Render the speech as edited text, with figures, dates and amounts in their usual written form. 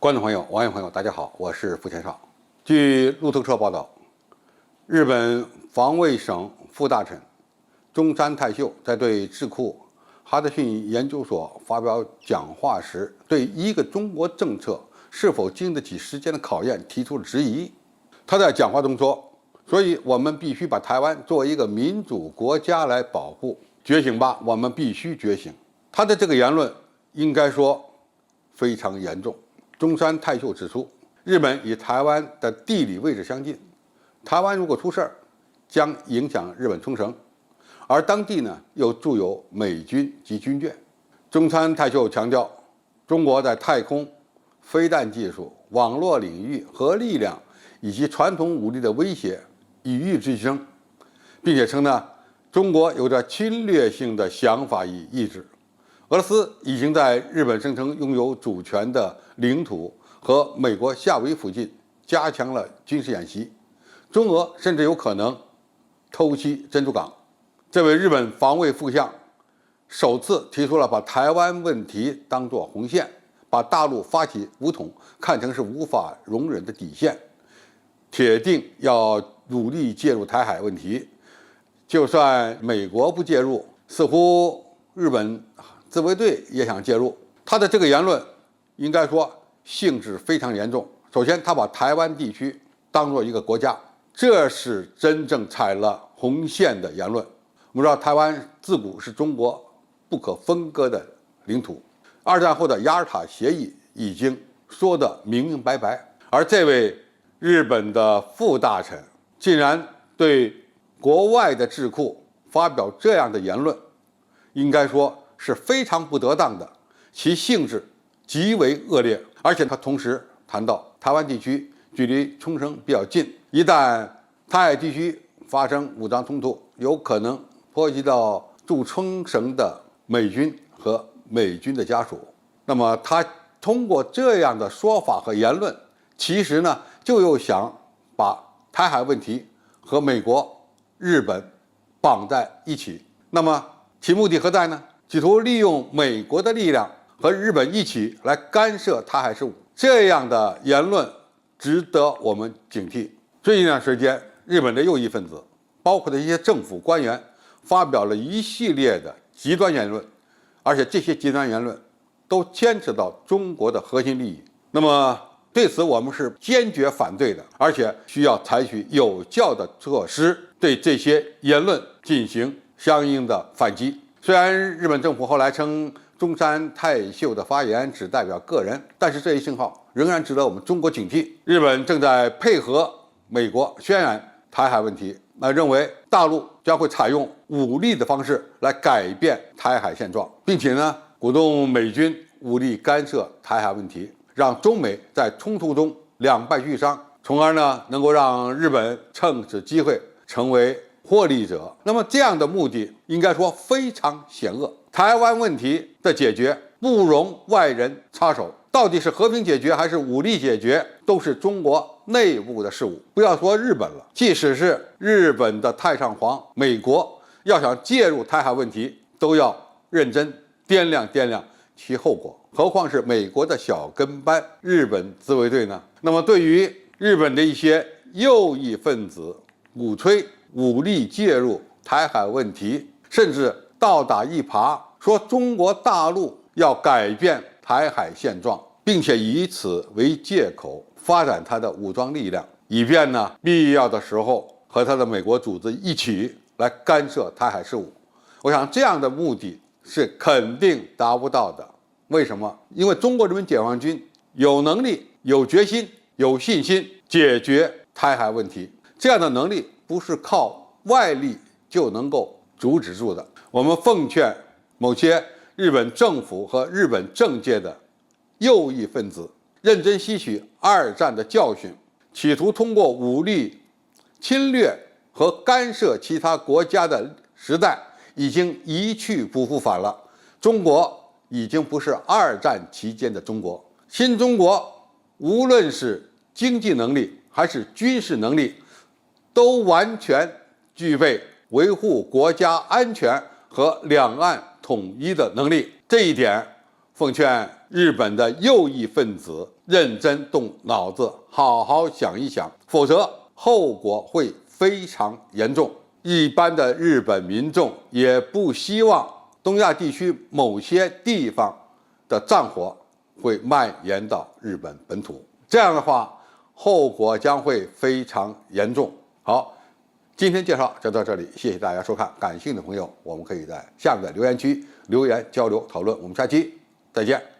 观众朋友、网友朋友，大家好，我是付前少。据路透社报道，日本防卫省副大臣中山泰秀在对智库哈德逊研究所发表讲话时，对一个中国政策是否经得起时间的考验提出了质疑。他在讲话中说：“所以我们必须把台湾作为一个民主国家来保护，觉醒吧，我们必须觉醒。”他的这个言论应该说非常严重。中山泰秀指出，日本与台湾的地理位置相近，台湾如果出事儿，将影响日本冲绳，而当地呢又驻有美军及军舰。中山泰秀强调，中国在太空、飞弹技术、网络领域和力量以及传统武力的威胁与日俱增，并且称呢，中国有着侵略性的想法与意志。俄罗斯已经在日本声称拥有主权的领土和美国夏威夷附近加强了军事演习，中俄甚至有可能偷袭珍珠港。这位日本防卫副相首次提出了把台湾问题当作红线，把大陆发起武统看成是无法容忍的底线，铁定要努力介入台海问题。就算美国不介入，似乎日本自卫队也想介入。他的这个言论应该说性质非常严重。首先，他把台湾地区当作一个国家，这是真正踩了红线的言论。我们知道，台湾自古是中国不可分割的领土，二战后的雅尔塔协议已经说得明明白白。而这位日本的副大臣竟然对国外的智库发表这样的言论，应该说是非常不得当的，其性质极为恶劣。而且他同时谈到，台湾地区距离冲绳比较近，一旦台海地区发生武装冲突，有可能波及到驻冲绳的美军和美军的家属。那么他通过这样的说法和言论，其实呢就又想把台海问题和美国、日本绑在一起。那么其目的何在呢？企图利用美国的力量和日本一起来干涉台海事务。这样的言论值得我们警惕。最近一段时间，日本的右翼分子，包括的一些政府官员，发表了一系列的极端言论，而且这些极端言论都牵扯到中国的核心利益。那么对此我们是坚决反对的，而且需要采取有效的措施，对这些言论进行相应的反击。虽然日本政府后来称中山泰秀的发言只代表个人，但是这一信号仍然值得我们中国警惕。日本正在配合美国渲染台海问题，认为大陆将会采用武力的方式来改变台海现状，并且呢鼓动美军武力干涉台海问题，让中美在冲突中两败俱伤，从而呢能够让日本趁此机会成为获利者。那么这样的目的应该说非常险恶。台湾问题的解决不容外人插手，到底是和平解决还是武力解决，都是中国内部的事务。不要说日本了，即使是日本的太上皇美国要想介入台海问题，都要认真掂量掂量其后果，何况是美国的小跟班日本自卫队呢？那么对于日本的一些右翼分子鼓吹武力介入台海问题，甚至倒打一耙，说中国大陆要改变台海现状，并且以此为借口发展他的武装力量，以便呢必要的时候和他的美国组织一起来干涉台海事务。我想这样的目的是肯定达不到的。为什么？因为中国人民解放军有能力、有决心、有信心解决台海问题，这样的能力不是靠外力就能够阻止住的。我们奉劝某些日本政府和日本政界的右翼分子，认真吸取二战的教训，企图通过武力侵略和干涉其他国家的时代已经一去不复返了。中国已经不是二战期间的中国，新中国无论是经济能力还是军事能力，都完全具备维护国家安全和两岸统一的能力。这一点，奉劝日本的右翼分子认真动脑子，好好想一想，否则后果会非常严重。一般的日本民众也不希望东亚地区某些地方的战火会蔓延到日本本土，这样的话，后果将会非常严重。好，今天介绍就到这里，谢谢大家收看。感兴趣的朋友，我们可以在下面的留言区留言交流讨论。我们下期再见。